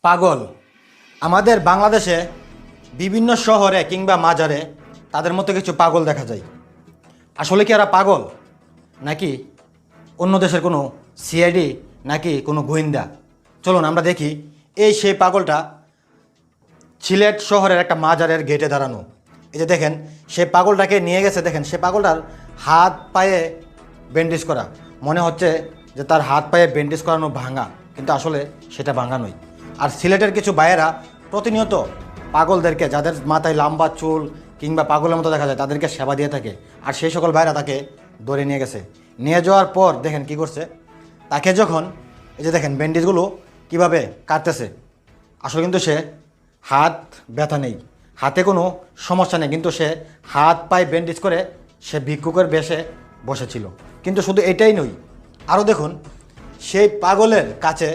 পাগল আমাদের বাংলাদেশে বিভিন্ন শহরে কিংবা মাজারে তাদের মতো কিছু পাগল দেখা যায়। আসলে কি এরা পাগল, নাকি অন্য দেশের কোনো সিআইডি, নাকি কোনো গোয়েন্দা? চলুন আমরা দেখি সেই পাগলটা সিলেট শহরের একটা মাজারের গেটে দাঁড়ানো। এই যে দেখেন, সে পাগলটাকে নিয়ে গেছে। দেখেন, সে পাগলটার হাত পায়ে ব্যান্ডেজ করা। মনে হচ্ছে যে তার হাত পায়ে ব্যান্ডেজ করানো ভাঙা, কিন্তু আসলে সেটা ভাঙা নয়। আর সিলেটের কিছু ভাইয়েরা প্রতিনিয়ত পাগলদেরকে, যাদের মাথায় লম্বা চুল কিংবা পাগলের মতো দেখা যায়, তাদেরকে সেবা দিয়ে থাকে। আর সেই সকল ভাইয়েরা তাকে ধরে নিয়ে গেছে। নিয়ে যাওয়ার পর দেখেন কি করছে। তাকে যখন এই যে দেখেন ব্যান্ডেজগুলো কীভাবে কাটতেছে, আসলে কিন্তু সে হাত ব্যথা নেই, হাতে কোনো সমস্যা নেই, কিন্তু সে হাত পায়ে ব্যান্ডেজ করে সে ভিক্ষুকের বেশে বসেছিল। কিন্তু শুধু এটাই নয়, আরও দেখুন, সেই পাগলের কাছে